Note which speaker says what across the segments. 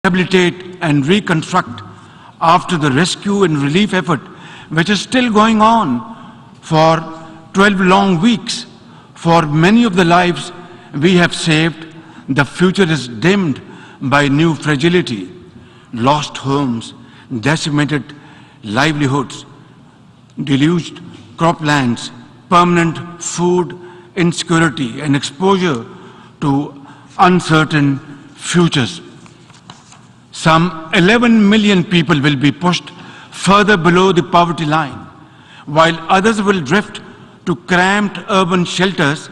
Speaker 1: rehabilitate and reconstruct after the rescue and relief effort, which is still going on for 12 long weeks. For many of the lives we have saved, the future is dimmed by new fragility, lost homes, decimated livelihoods, deluged croplands, permanent food insecurity, and exposure to uncertain futures. Some 11 million people will be pushed further below the poverty line, while others will drift to cramped urban shelters,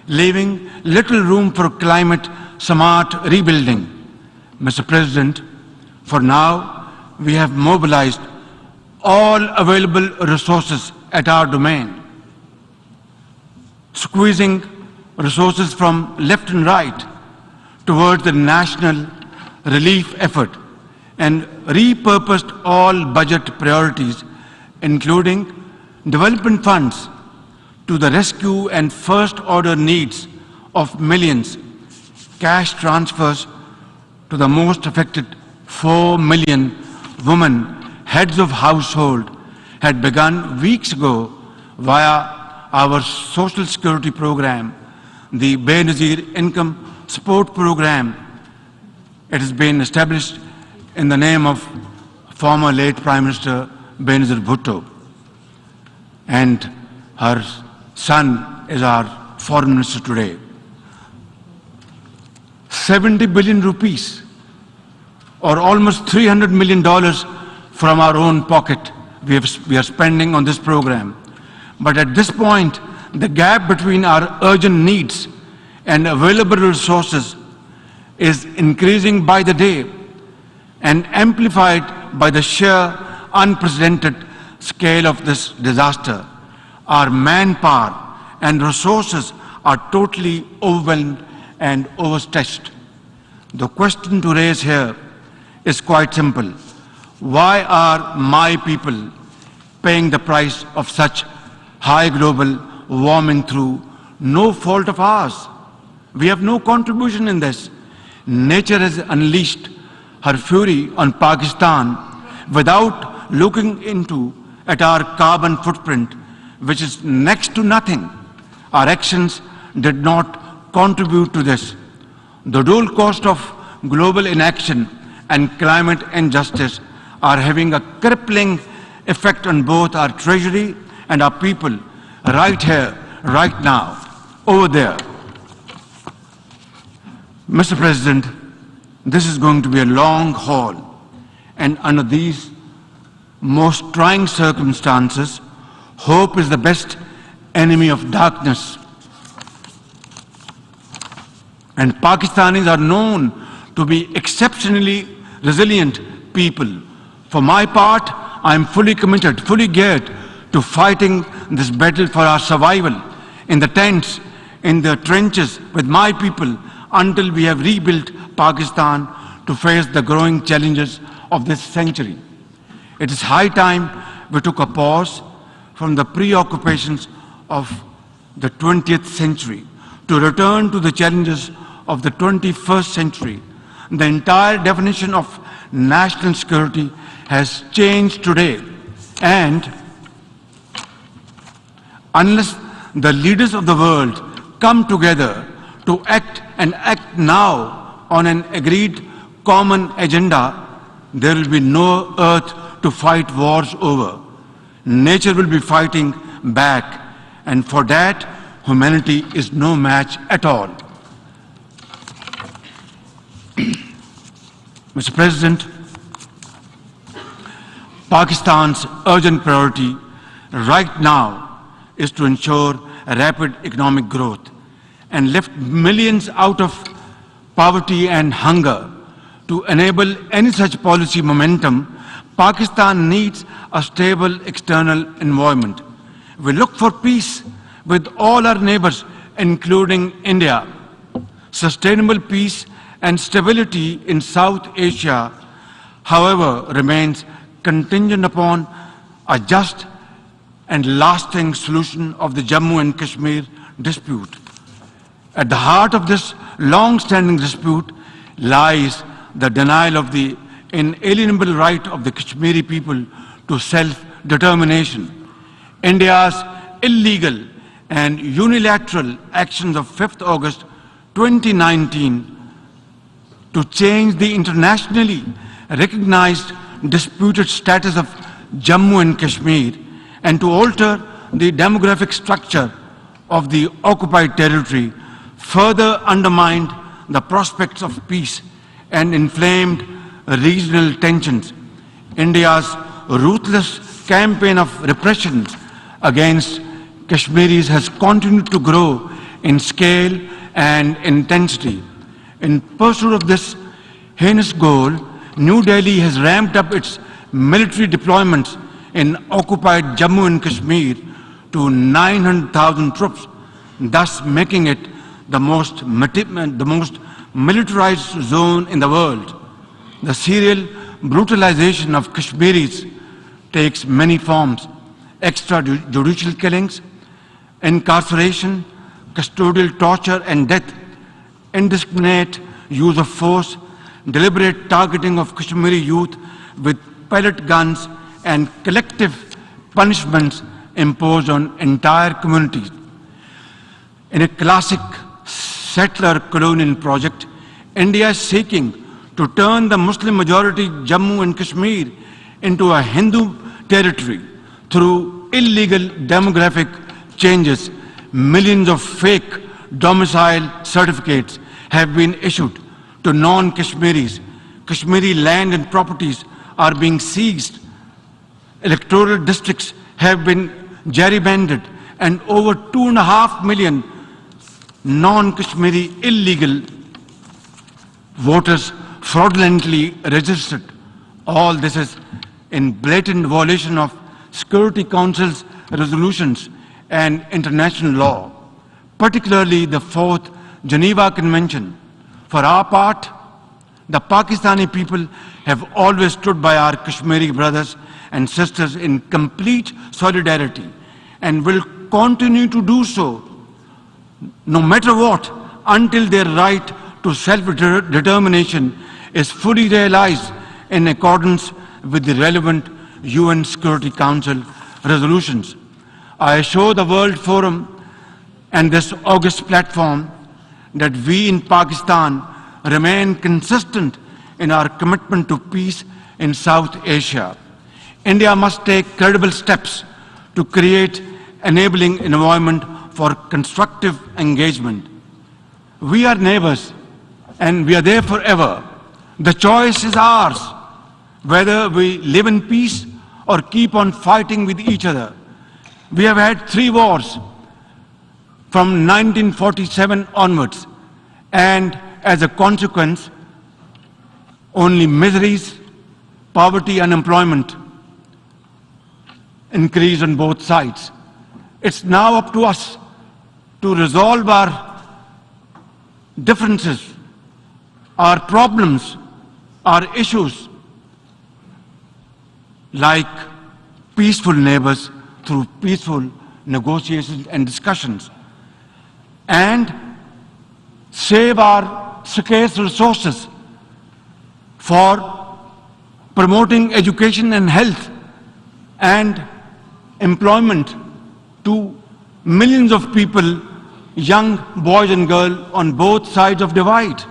Speaker 1: leaving little room for climate-smart rebuilding. Mr. President, for now, we have mobilized all available resources at our domain, squeezing resources from left and right towards the national relief effort, and repurposed all budget priorities, including development funds, to the rescue and first order needs of millions, cash transfers to the most affected 4 million women, heads of household, had begun weeks ago via our social security program, the Benazir Income Support Program. It has been established in the name of former late Prime Minister Benazir Bhutto, and her son is our foreign minister today. 70 billion rupees, or almost $300 million from our own pocket we are spending on this program. But at this point, the gap between our urgent needs and available resources is increasing by the day and amplified by the sheer unprecedented scale of this disaster. Our manpower and resources are totally overwhelmed and overstretched. The question to raise here is quite simple. Why are my people paying the price of such high global warming through no fault of ours? We have no contribution in this. Nature has unleashed her fury on Pakistan without looking at our carbon footprint, which is next to nothing. Our actions did not contribute to this. The dual cost of global inaction and climate injustice are having a crippling effect on both our treasury and our people, right here, right now, over there. Mr. President, this is going to be a long haul, and under these most trying circumstances, hope is the best enemy of darkness. And Pakistanis are known to be exceptionally resilient people. For my part, I am fully committed, fully geared to fighting this battle for our survival in the tents, in the trenches with my people until we have rebuilt Pakistan to face the growing challenges of this century. It is high time we took a pause from the preoccupations of the 20th century to return to the challenges of the 21st century. The entire definition of national security has changed today, and unless the leaders of the world come together to act and act now on an agreed common agenda, there will be no earth to fight wars over. Nature will be fighting back, and for that, humanity is no match at all. Mr. President, Pakistan's urgent priority right now is to ensure a rapid economic growth and lift millions out of poverty and hunger. To enable any such policy momentum, Pakistan needs a stable external environment. We look for peace with all our neighbors, including India. Sustainable peace and stability in South Asia, however, remains contingent upon a just and lasting solution of the Jammu and Kashmir dispute. At the heart of this long-standing dispute lies the denial of the inalienable right of the Kashmiri people to self-determination. India's illegal and unilateral actions of 5th August 2019 to change the internationally recognized disputed status of Jammu and Kashmir and to alter the demographic structure of the occupied territory further undermined the prospects of peace and inflamed regional tensions. India's ruthless campaign of repression against Kashmiris has continued to grow in scale and intensity. In pursuit of this heinous goal, New Delhi has ramped up its military deployments in occupied Jammu and Kashmir to 900,000 troops, thus making it the most militarized zone in the world. The serial brutalization of Kashmiris takes many forms: extrajudicial killings, incarceration, custodial torture and death, indiscriminate use of force, deliberate targeting of Kashmiri youth with pellet guns, and collective punishments imposed on entire communities. In a classic settler colonial project, India is seeking to turn the Muslim majority Jammu and Kashmir into a Hindu territory through illegal demographic changes. Millions of fake domicile certificates have been issued to non-Kashmiris. Kashmiri land and properties are being seized. Electoral districts have been gerrymandered and over 2.5 million non-Kashmiri illegal voters fraudulently registered. All this is in blatant violation of Security Council's resolutions and international law, particularly the 4th Geneva Convention. For our part, the Pakistani people have always stood by our Kashmiri brothers and sisters in complete solidarity and will continue to do so, no matter what, until their right to self-determination is fully realized in accordance with the relevant UN Security Council resolutions. I assure the World Forum and this August platform that we in Pakistan remain consistent in our commitment to peace in South Asia. India must take credible steps to create enabling environment for constructive engagement. We are neighbors and we are there forever. The choice is ours, whether we live in peace or keep on fighting with each other. We have had 3 wars from 1947 onwards, and as a consequence, only miseries, poverty, unemployment increase on both sides. It's now up to us to resolve our differences, our problems, our issues, like peaceful neighbors through peaceful negotiations and discussions, and save our scarce resources for promoting education and health and employment to millions of people, young boys and girls on both sides of divide,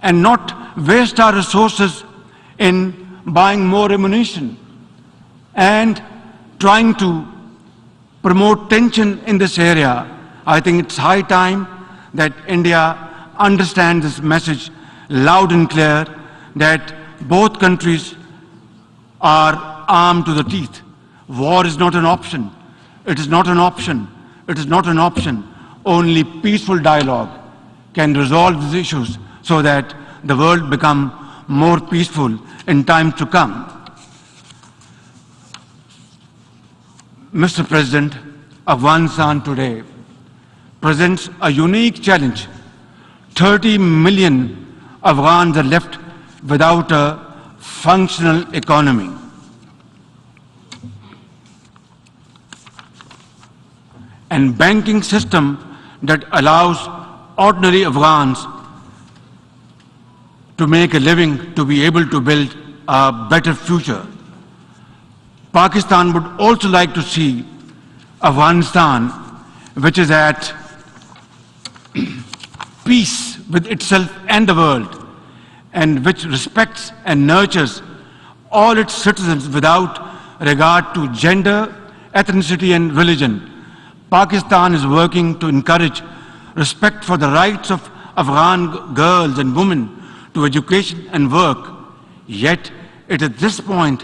Speaker 1: and not waste our resources in buying more ammunition and trying to promote tension in this area. I think it's high time that India understands this message loud and clear, that both countries are armed to the teeth. War is not an option. It is not an option. It is not an option. Only peaceful dialogue can resolve these issues so that the world become more peaceful in times to come. Mr. President, Afghanistan today presents a unique challenge. 30 million Afghans are left without a functional economy. And banking system that allows ordinary Afghans to make a living, to be able to build a better future. Pakistan would also like to see Afghanistan, which is at peace with itself and the world, and which respects and nurtures all its citizens without regard to gender, ethnicity and religion. Pakistan is working to encourage respect for the rights of Afghan girls and women to education and work. Yet, at this point,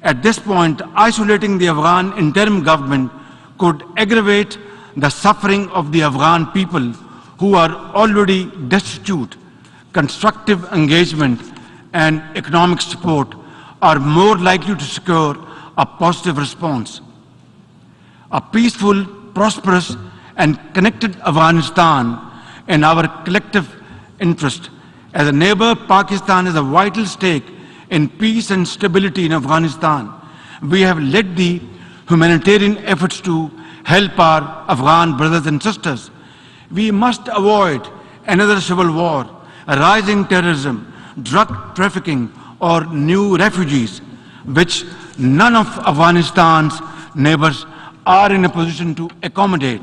Speaker 1: isolating the Afghan interim government could aggravate the suffering of the Afghan people who are already destitute. Constructive engagement and economic support are more likely to secure a positive response. A peaceful, prosperous, and connected Afghanistan in our collective interest. As a neighbor, Pakistan has a vital stake in peace and stability in Afghanistan. We have led the humanitarian efforts to help our Afghan brothers and sisters. We must avoid another civil war, rising terrorism, drug trafficking, or new refugees, which none of Afghanistan's neighbors are in a position to accommodate.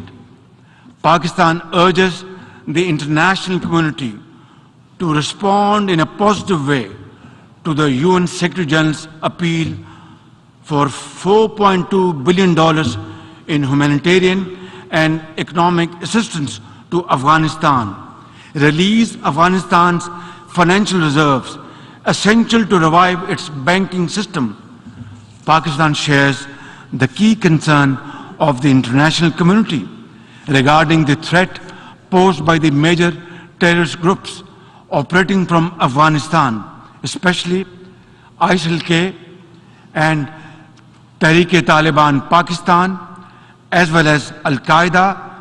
Speaker 1: Pakistan urges the international community to respond in a positive way to the UN Secretary General's appeal for $4.2 billion in humanitarian and economic assistance to Afghanistan. Release Afghanistan's financial reserves, essential to revive its banking system. Pakistan shares the key concern of the international community regarding the threat posed by the major terrorist groups operating from Afghanistan, especially ISIL-K and Tehreek-e-Taliban Pakistan, as well as Al-Qaeda,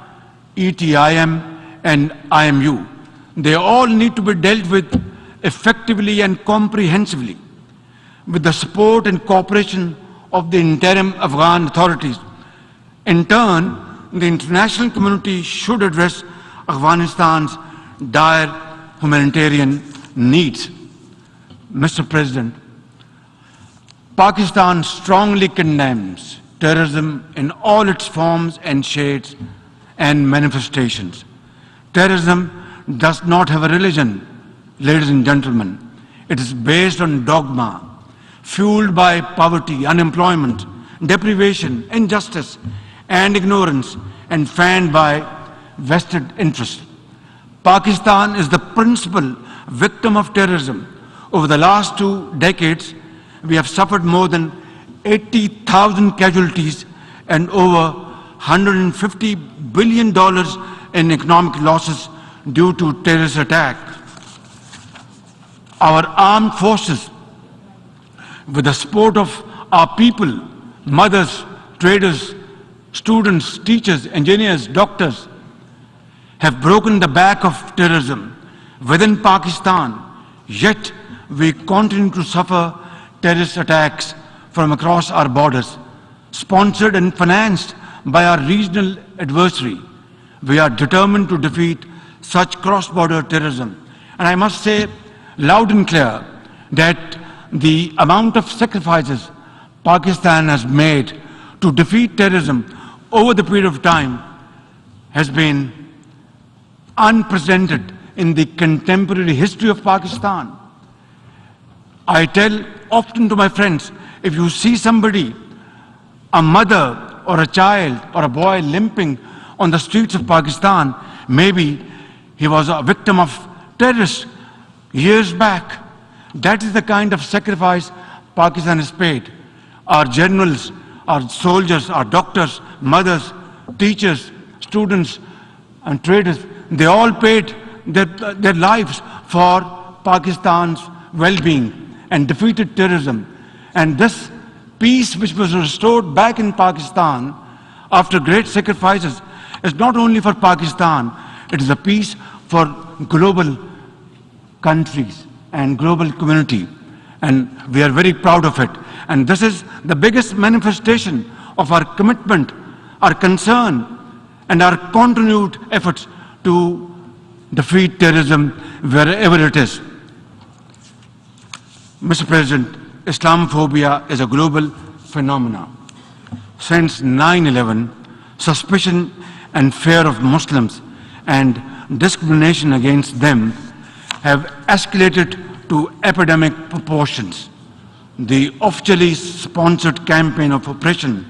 Speaker 1: ETIM, and IMU. They all need to be dealt with effectively and comprehensively, with the support and cooperation of the interim Afghan authorities. In turn, the international community should address Afghanistan's dire humanitarian needs. Mr. President, Pakistan strongly condemns terrorism in all its forms and shades and manifestations. Terrorism does not have a religion, ladies and gentlemen. It is based on dogma, fueled by poverty, unemployment, deprivation, injustice, and ignorance, and fanned by vested interests. Pakistan is the principal victim of terrorism. Over the last 2 decades, we have suffered more than 80,000 casualties and over $150 billion in economic losses due to terrorist attack. Our armed forces, with the support of our people, mothers, traders, students, teachers, engineers, doctors, have broken the back of terrorism within Pakistan, yet we continue to suffer terrorist attacks from across our borders, sponsored and financed by our regional adversary. We are determined to defeat such cross-border terrorism. And I must say loud and clear that the amount of sacrifices Pakistan has made to defeat terrorism over the period of time has been unprecedented in the contemporary history of Pakistan. I tell often to my friends, if you see somebody, a mother or a child or a boy limping on the streets of Pakistan, maybe he was a victim of terrorists years back. That is the kind of sacrifice Pakistan has paid. Our generals, our soldiers, our doctors, mothers, teachers, students, and traders, they all paid their lives for Pakistan's well-being and defeated terrorism. And this peace which was restored back in Pakistan after great sacrifices is not only for Pakistan, it is a peace for global countries and global community. And we are very proud of it. And this is the biggest manifestation of our commitment, our concern, and our continued efforts to defeat terrorism wherever it is. Mr. President, Islamophobia is a global phenomenon. Since 9/11, suspicion and fear of Muslims and discrimination against them have escalated to epidemic proportions. The officially sponsored campaign of oppression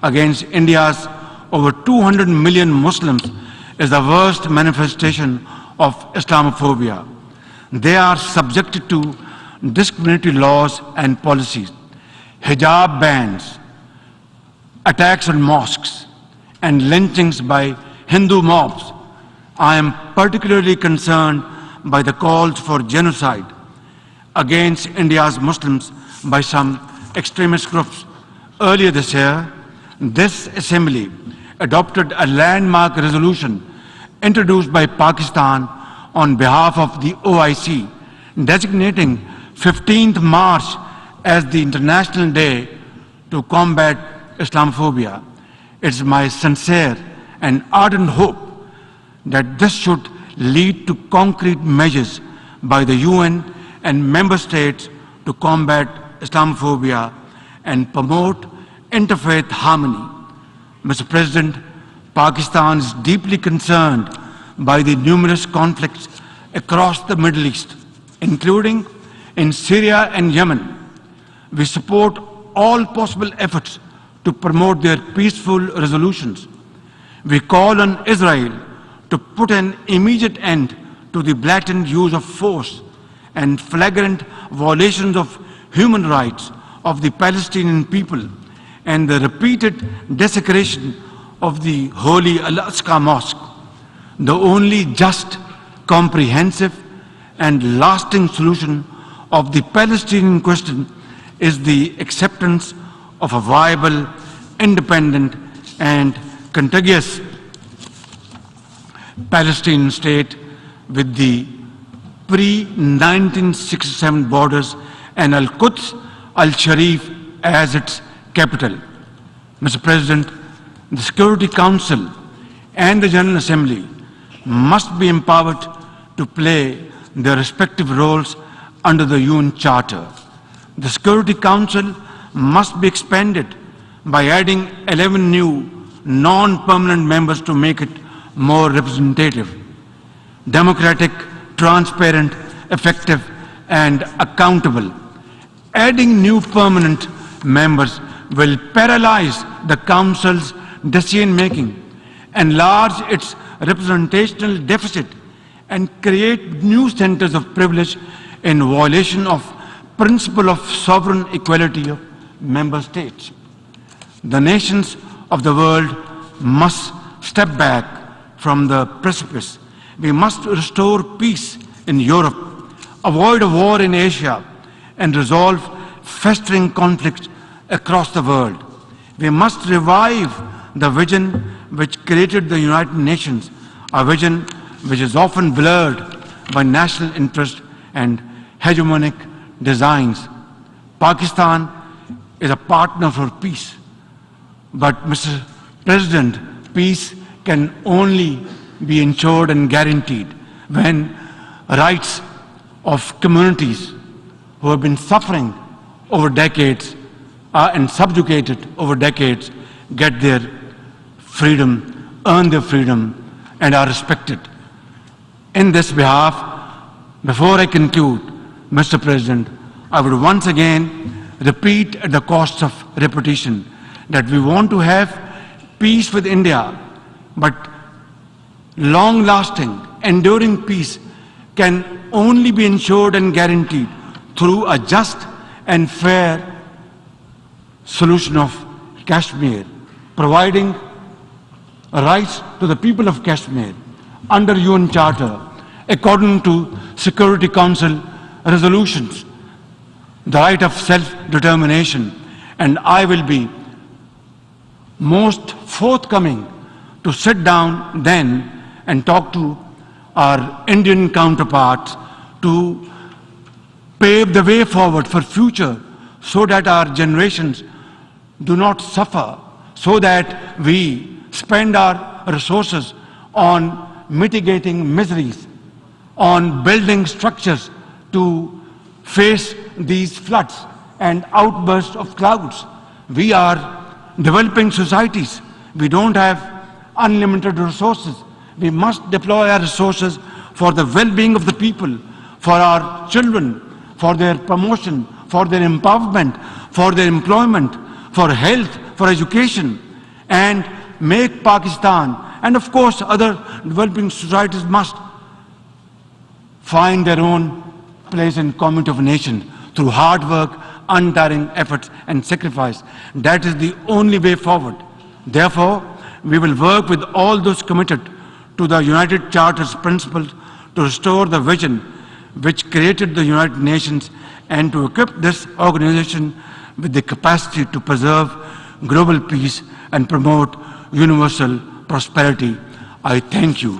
Speaker 1: against India's over 200 million Muslims is the worst manifestation of Islamophobia. They are subjected to discriminatory laws and policies, hijab bans, attacks on mosques, and lynchings by Hindu mobs. I am particularly concerned by the calls for genocide against India's Muslims by some extremist groups. Earlier this year, this assembly adopted a landmark resolution introduced by Pakistan on behalf of the OIC, designating 15th March as the International Day to combat Islamophobia. It's my sincere and ardent hope that this should lead to concrete measures by the UN and member states to combat Islamophobia and promote interfaith harmony. Mr. President, Pakistan is deeply concerned by the numerous conflicts across the Middle East, including in Syria and Yemen. We support all possible efforts to promote their peaceful resolutions. We call on Israel to put an immediate end to the blatant use of force and flagrant violations of human rights of the Palestinian people and the repeated desecration of the holy Al-Aqsa Mosque. The only just, comprehensive, and lasting solution of the Palestinian question is the acceptance of a viable, independent, and contiguous Palestinian state with the pre-1967 borders and Al-Quds Al-Sharif as its capital. Mr. President, the Security Council and the General Assembly must be empowered to play their respective roles under the UN Charter. The Security Council must be expanded by adding 11 new non-permanent members to make it more representative, democratic, transparent, effective, and accountable. Adding new permanent members will paralyze the Council's decision-making, enlarge its representational deficit, and create new centers of privilege in violation of principle of sovereign equality of member states. The nations of the world must step back from the precipice. We must restore peace in Europe, avoid a war in Asia, and resolve festering conflicts across the world. We must revive the vision which created the United Nations, a vision which is often blurred by national interest and hegemonic designs. Pakistan is a partner for peace. But, Mr. President, peace can only be ensured and guaranteed when rights of communities who have been suffering over decades and subjugated over decades get their freedom, earn their freedom, and are respected. In this behalf, before I conclude, Mr. President, I would once again repeat at the cost of repetition that we want to have peace with India, but long-lasting, enduring peace can only be ensured and guaranteed through a just and fair solution of Kashmir, providing rights to the people of Kashmir under UN Charter, according to Security Council resolutions, the right of self-determination, and I will be most forthcoming to sit down then and talk to our Indian counterparts to pave the way forward for future so that our generations do not suffer, so that we spend our resources on mitigating miseries on building structures to face these floods and outbursts of clouds. We are developing societies. We don't have unlimited resources. We must deploy our resources for the well-being of the people, for our children, for their promotion, for their empowerment, for their employment, for health, for education, and make Pakistan, and of course other developing societies must find their own place in community of nations through hard work, untiring efforts and sacrifice. That is the only way forward. Therefore, we will work with all those committed to the United Charter's principles to restore the vision which created the United Nations and to equip this organization with the capacity to preserve global peace and promote universal prosperity. I thank you.